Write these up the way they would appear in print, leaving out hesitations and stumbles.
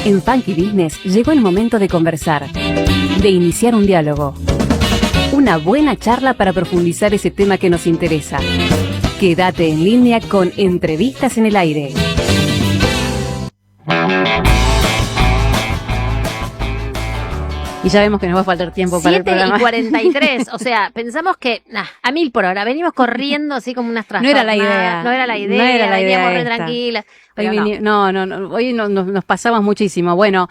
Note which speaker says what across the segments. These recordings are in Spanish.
Speaker 1: En Funky Business llegó el momento de conversar, de iniciar un diálogo. Una buena charla para profundizar ese tema que nos interesa. Quédate en línea con Entrevistas en el Aire. Y ya vemos que nos va a faltar tiempo para el programa.
Speaker 2: 7:43, o sea, pensamos que a 1000 por hora, venimos corriendo así como unas trastornadas.
Speaker 1: No era la idea.
Speaker 2: No era la idea, veníamos re tranquilas.
Speaker 1: Hoy nos pasamos muchísimo. Bueno,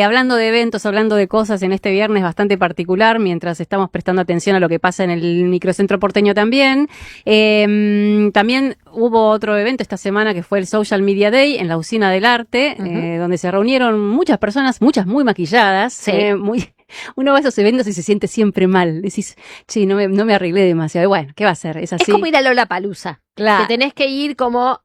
Speaker 1: hablando de eventos, hablando de cosas en este viernes bastante particular, mientras estamos prestando atención a lo que pasa en el microcentro porteño también. También hubo otro evento esta semana que fue el Social Media Day en la Usina del Arte, donde se reunieron muchas personas, muchas muy maquilladas,
Speaker 2: sí.
Speaker 1: Uno va a esos eventos y se siente siempre mal. Decís, sí, no me arreglé demasiado. Bueno, ¿qué va a hacer? Es así.
Speaker 2: Es como ir a Lollapalooza. Claro. Que tenés que ir como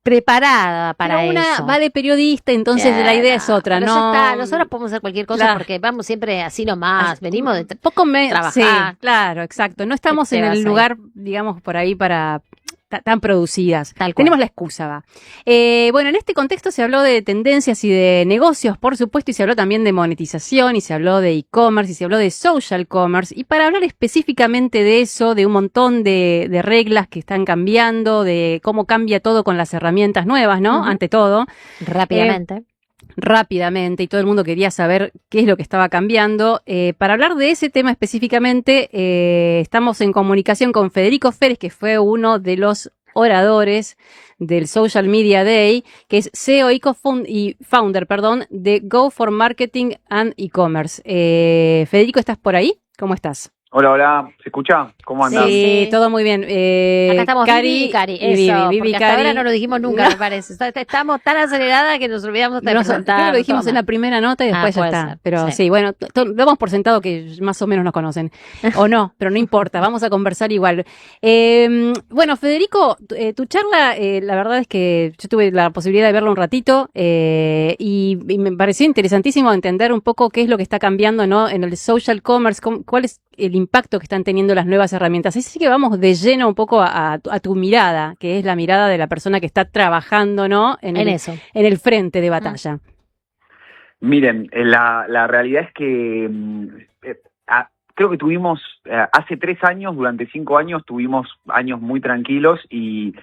Speaker 2: preparada para
Speaker 1: pero una
Speaker 2: eso.
Speaker 1: Va de periodista, entonces la idea es otra,
Speaker 2: pero
Speaker 1: ¿no?
Speaker 2: Ya está, nosotros podemos hacer cualquier cosa porque vamos siempre así nomás, venimos de trabajar.
Speaker 1: Sí, claro, exacto. No estamos en el lugar, digamos, por ahí para tan producidas. Tenemos la excusa, va. Bueno, en este contexto se habló de tendencias y de negocios, por supuesto, y se habló también de monetización, y se habló de e-commerce, y se habló de social commerce. Y para hablar específicamente de eso, de un montón de reglas que están cambiando, de cómo cambia todo con las herramientas nuevas, ¿no? Ante todo. Rápidamente, y todo el mundo quería saber qué es lo que estaba cambiando. Para hablar de ese tema específicamente, estamos en comunicación con Federico Férez, que fue uno de los oradores del Social Media Day, que es CEO y founder de Go for Marketing and E-Commerce. Federico, ¿estás por ahí? ¿Cómo estás?
Speaker 3: Hola, ¿se escucha? ¿Cómo andan?
Speaker 1: Sí, todo muy bien.
Speaker 2: Acá estamos Vivi y Cari, eso, porque hasta ahora no lo dijimos nunca, me parece. Estamos tan aceleradas que nos olvidamos de presentar.
Speaker 1: Creo que lo dijimos en la primera nota y después ya está. Pero sí, bueno, damos por sentado que más o menos nos conocen. O no, pero no importa, vamos a conversar igual. Bueno, Federico, tu charla, la verdad es que yo tuve la posibilidad de verla un ratito y me pareció interesantísimo entender un poco qué es lo que está cambiando, ¿no? En el social commerce, cuál es el impacto que están teniendo las nuevas herramientas. Así que vamos de lleno un poco a tu mirada, que es la mirada de la persona que está trabajando, ¿no? En el frente de batalla.
Speaker 3: Miren, la realidad es que creo que tuvimos, hace 3 años, durante 5 años, tuvimos años muy tranquilos y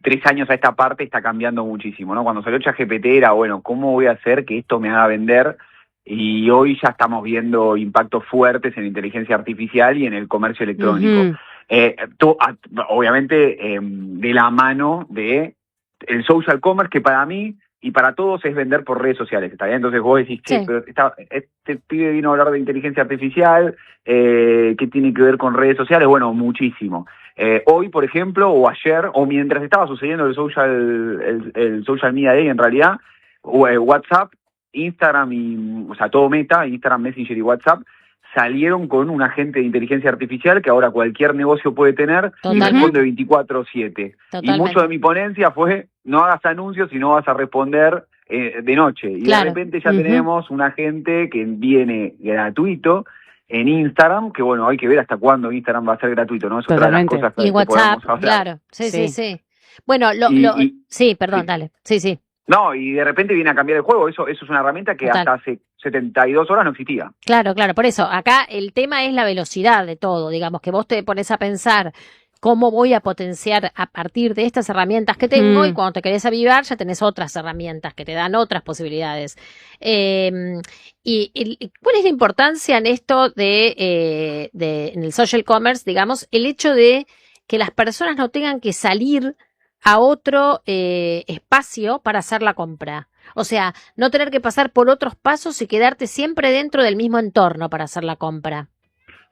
Speaker 3: 3 años a esta parte está cambiando muchísimo, ¿no? Cuando salió ChatGPT era, bueno, ¿cómo voy a hacer que esto me haga vender? Y hoy ya estamos viendo impactos fuertes en inteligencia artificial y en el comercio electrónico. Obviamente de la mano de el social commerce, que para mí y para todos es vender por redes sociales, ¿está bien? Entonces vos decís, pero este pibe vino a hablar de inteligencia artificial, ¿qué tiene que ver con redes sociales? Bueno, muchísimo. Hoy, por ejemplo, o ayer, o mientras estaba sucediendo el social media day, en realidad, WhatsApp, Instagram o sea, todo Meta, Instagram, Messenger y WhatsApp, salieron con un agente de inteligencia artificial que ahora cualquier negocio puede tener y responde 24/7. Y mucho de mi ponencia fue, no hagas anuncios y no vas a responder de noche. Y de repente ya tenemos un agente que viene gratuito en Instagram, que bueno, hay que ver hasta cuándo Instagram va a ser gratuito, ¿no? Es otra de las cosas que
Speaker 2: WhatsApp,
Speaker 3: podemos hablar.
Speaker 2: claro, sí. Bueno, dale, sí.
Speaker 3: No, y de repente viene a cambiar el juego. Eso es una herramienta que hasta hace 72 horas no existía.
Speaker 2: Claro, por eso, acá el tema es la velocidad de todo, digamos, que vos te pones a pensar cómo voy a potenciar a partir de estas herramientas que tengo y cuando te querés avivar ya tenés otras herramientas que te dan otras posibilidades. Y ¿cuál es la importancia en esto en el social commerce, digamos, el hecho de que las personas no tengan que salir a otro espacio para hacer la compra? O sea, no tener que pasar por otros pasos y quedarte siempre dentro del mismo entorno para hacer la compra.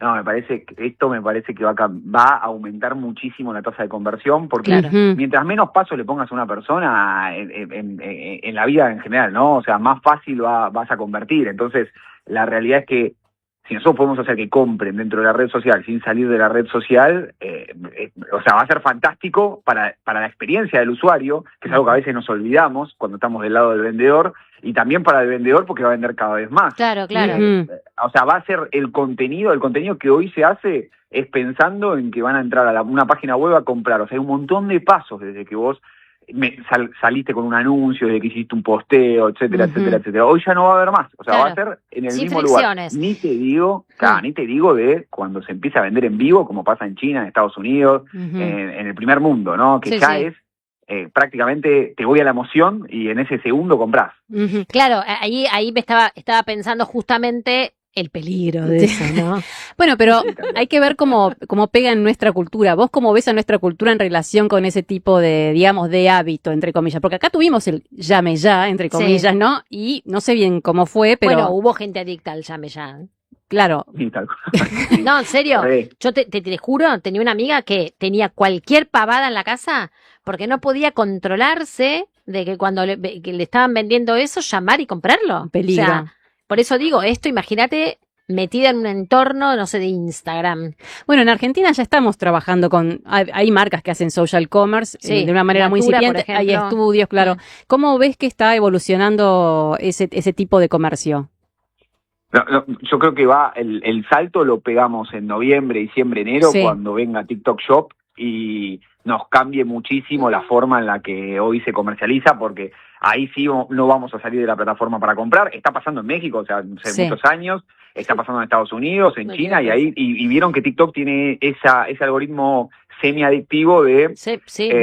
Speaker 3: No, me parece que va a aumentar muchísimo la tasa de conversión, porque mientras menos pasos le pongas a una persona en la vida en general, ¿no? O sea, más fácil vas a convertir. Entonces, la realidad es que si nosotros podemos hacer que compren dentro de la red social sin salir de la red social, o sea, va a ser fantástico para la experiencia del usuario, que es algo que a veces nos olvidamos cuando estamos del lado del vendedor, y también para el vendedor porque va a vender cada vez más.
Speaker 2: Claro.
Speaker 3: O sea, va a ser el contenido que hoy se hace es pensando en que van a entrar a una página web a comprar. O sea, hay un montón de pasos desde que vos saliste con un anuncio de que hiciste un posteo, etcétera, etcétera, etcétera. Hoy ya no va a haber más, o sea, va a ser en el mismo lugar. Ni te digo de cuando se empieza a vender en vivo, como pasa en China, en Estados Unidos, en el primer mundo, ¿no? Que es prácticamente te voy a la emoción y en ese segundo comprás.
Speaker 2: Claro, ahí me estaba pensando justamente el peligro de eso, ¿no?
Speaker 1: Bueno, pero hay que ver cómo pega en nuestra cultura. ¿Vos cómo ves a nuestra cultura en relación con ese tipo de, digamos, de hábito, entre comillas? Porque acá tuvimos el llame ya, entre comillas, ¿no? Y no sé bien cómo fue, pero...
Speaker 2: Bueno, hubo gente adicta al llame ya.
Speaker 1: Claro.
Speaker 2: No, en serio. Yo te juro, tenía una amiga que tenía cualquier pavada en la casa porque no podía controlarse de que cuando que le estaban vendiendo eso, llamar y comprarlo.
Speaker 1: Peligro.
Speaker 2: O sea, por eso digo, esto imagínate metida en un entorno, no sé, de Instagram.
Speaker 1: Bueno, en Argentina ya estamos trabajando hay marcas que hacen social commerce de una manera muy incipiente, hay estudios, claro. ¿Cómo ves que está evolucionando ese tipo de comercio?
Speaker 3: No, yo creo que el salto lo pegamos en noviembre, diciembre, enero, cuando venga TikTok Shop y nos cambie muchísimo la forma en la que hoy se comercializa, porque ahí sí no vamos a salir de la plataforma para comprar. Está pasando en México, o sea, hace muchos años, está pasando en Estados Unidos, en China, y vieron que TikTok tiene ese algoritmo semi-adictivo de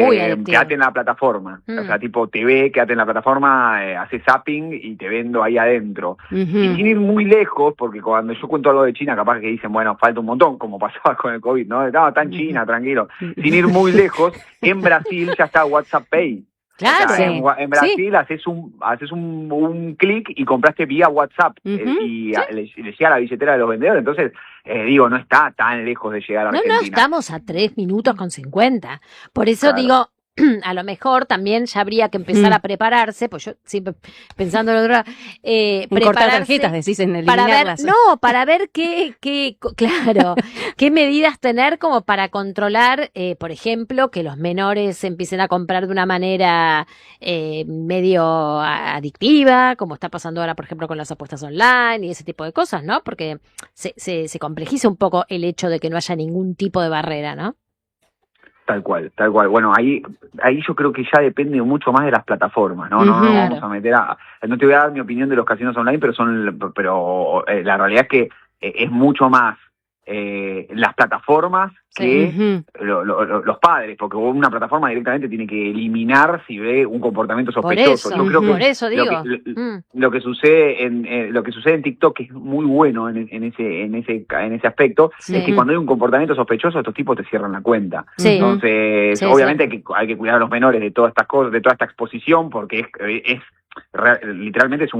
Speaker 2: muy adictivo.
Speaker 3: quédate en la plataforma. O sea, tipo TV, quédate en la plataforma, hace zapping y te vendo ahí adentro. Y sin ir muy lejos, porque cuando yo cuento algo de China, capaz que dicen, bueno, falta un montón, como pasaba con el COVID, ¿no? No, está en China, tranquilo. Sin ir muy lejos, en Brasil ya está WhatsApp Pay.
Speaker 2: Claro.
Speaker 3: O sea, en Brasil haces un clic y compraste vía WhatsApp y le llega a la billetera de los vendedores. Entonces, no está tan lejos de llegar a Argentina.
Speaker 2: No, estamos a 3 minutos con 50. Por eso digo, a lo mejor también ya habría que empezar a prepararse, pues yo siempre pensando en otra,
Speaker 1: cortar tarjetas, decís, en eliminarlas.
Speaker 2: para ver qué medidas tener como para controlar, por ejemplo, que los menores empiecen a comprar de una manera medio adictiva, como está pasando ahora, por ejemplo, con las apuestas online y ese tipo de cosas, ¿no? Porque se complejiza un poco el hecho de que no haya ningún tipo de barrera, ¿no?
Speaker 3: Tal cual. Bueno, ahí yo creo que ya depende mucho más de las plataformas, ¿no? No vamos a meter no te voy a dar mi opinión de los casinos online, pero la realidad es que es mucho más las plataformas que los padres, porque una plataforma directamente tiene que eliminar si ve un comportamiento sospechoso. Yo creo que
Speaker 2: por eso digo.
Speaker 3: Lo que sucede en TikTok, que es muy bueno en ese aspecto, es que cuando hay un comportamiento sospechoso, estos tipos te cierran la cuenta. Entonces, obviamente hay que cuidar a los menores de todas estas cosas, de toda esta exposición, porque literalmente es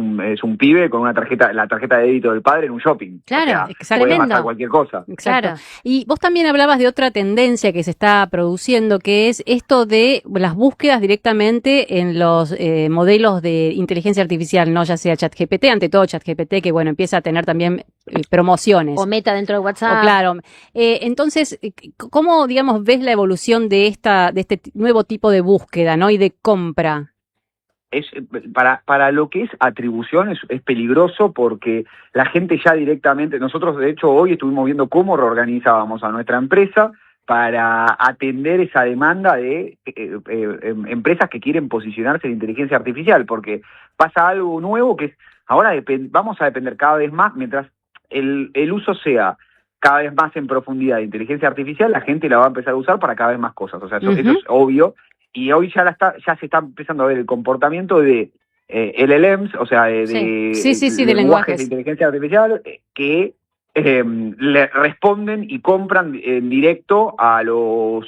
Speaker 3: un pibe con la tarjeta de débito del padre en un shopping.
Speaker 2: Claro,
Speaker 3: o sea, puede pasar cualquier cosa.
Speaker 1: Exacto. Claro. Y vos también hablabas de otra tendencia que se está produciendo, que es esto de las búsquedas directamente en los modelos de inteligencia artificial, no ya sea ChatGPT, ante todo ChatGPT, que bueno, empieza a tener también promociones.
Speaker 2: O Meta dentro de WhatsApp.
Speaker 1: Claro. Entonces, ¿cómo, digamos, ves la evolución de este nuevo tipo de búsqueda, ¿no? Y de compra?
Speaker 3: Para lo que es atribución es peligroso, porque la gente ya directamente, nosotros de hecho hoy estuvimos viendo cómo reorganizábamos a nuestra empresa para atender esa demanda de empresas que quieren posicionarse en inteligencia artificial, porque pasa algo nuevo que es, ahora vamos a depender cada vez más, mientras el uso sea cada vez más en profundidad de inteligencia artificial, la gente la va a empezar a usar para cada vez más cosas, o sea, eso es obvio. Y hoy ya se está empezando a ver el comportamiento de LLMs, o sea, de lenguajes de inteligencia artificial que le responden y compran en directo a los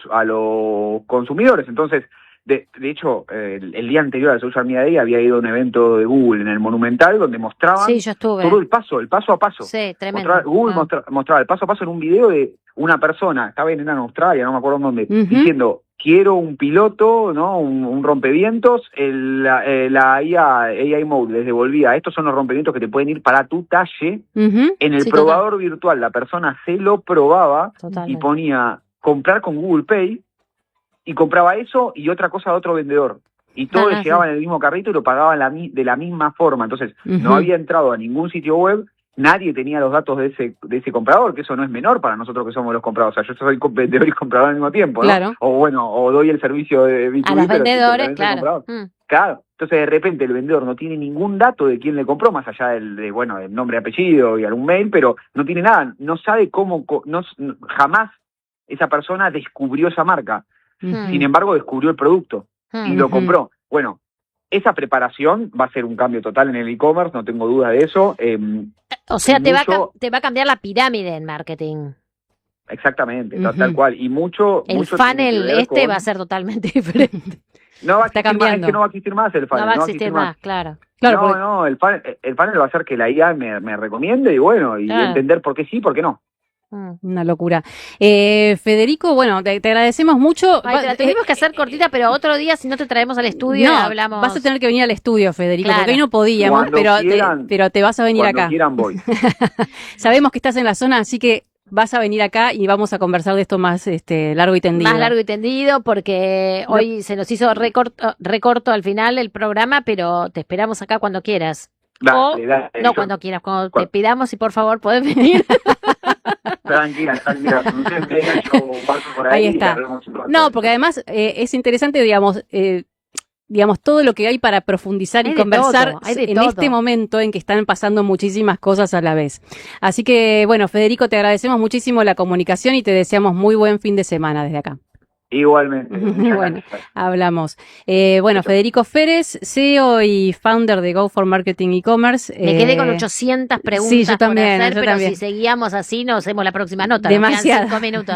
Speaker 3: consumidores. Entonces, de hecho, el día anterior al Social Media Day había ido a un evento de Google en el Monumental donde mostraban todo el paso a paso.
Speaker 2: Sí, tremendo.
Speaker 3: Google mostraba el paso a paso en un video de una persona, estaba en Australia, no me acuerdo dónde, diciendo: quiero un piloto, ¿no? Un rompevientos. La AI Mode les devolvía: estos son los rompevientos que te pueden ir para tu talle. En el probador virtual la persona se lo probaba y ponía comprar con Google Pay, y compraba eso y otra cosa de otro vendedor. Y todo le llegaba en el mismo carrito y lo pagaba de la misma forma. Entonces, no había entrado a ningún sitio web nadie tenía los datos de ese comprador, que eso no es menor para nosotros que somos los compradores. O sea, yo soy vendedor y comprador al mismo tiempo, ¿no?
Speaker 1: Claro.
Speaker 3: O bueno, o doy el servicio de B2B,
Speaker 2: a los
Speaker 3: pero
Speaker 2: vendedores,
Speaker 3: sí,
Speaker 2: claro.
Speaker 3: Claro. Entonces, de repente, el vendedor no tiene ningún dato de quién le compró, más allá del nombre y apellido y algún mail, pero no tiene nada. No sabe jamás esa persona descubrió esa marca. Sin embargo, descubrió el producto y lo compró. Bueno, esa preparación va a ser un cambio total en el e-commerce, no tengo duda de eso.
Speaker 2: O sea, te va a cambiar la pirámide en marketing.
Speaker 3: Exactamente, tal cual. Y mucho
Speaker 2: funnel va a ser totalmente diferente.
Speaker 3: No va a existir más, es que no va a existir más el funnel.
Speaker 2: No va a existir más, claro.
Speaker 3: No, el funnel va a ser que la IA me recomiende y entender por qué sí, por qué no.
Speaker 1: Una locura. Federico, bueno, te agradecemos mucho.
Speaker 2: Ay, la tuvimos que hacer cortita, pero otro día, si no te traemos al estudio, hablamos.
Speaker 1: Vas a tener que venir al estudio, Federico, porque hoy no podíamos, pero te vas a venir acá.
Speaker 3: Cuando quieran voy.
Speaker 1: Sabemos que estás en la zona, así que vas a venir acá y vamos a conversar de esto más largo y tendido.
Speaker 2: Más largo y tendido, porque hoy se nos hizo recorto al final el programa, pero te esperamos acá cuando quieras.
Speaker 3: Dale,
Speaker 2: cuando quieras, cuando te pidamos y por favor podés venir.
Speaker 3: Tranquila.
Speaker 1: Ahí está. No, porque además es interesante, digamos, todo lo que hay para profundizar y conversar en este momento en que están pasando muchísimas cosas a la vez. Así que, bueno, Federico, te agradecemos muchísimo la comunicación y te deseamos muy buen fin de semana desde acá.
Speaker 3: Igualmente.
Speaker 1: Bueno, hablamos. Federico Férez, CEO y founder de Go for Marketing E-Commerce.
Speaker 2: Me quedé con 800 preguntas
Speaker 1: sí, yo también,
Speaker 2: por hacer, pero si seguíamos así nos hacemos la próxima nota.
Speaker 1: Demasiado.
Speaker 2: Nos quedan 5 minutos.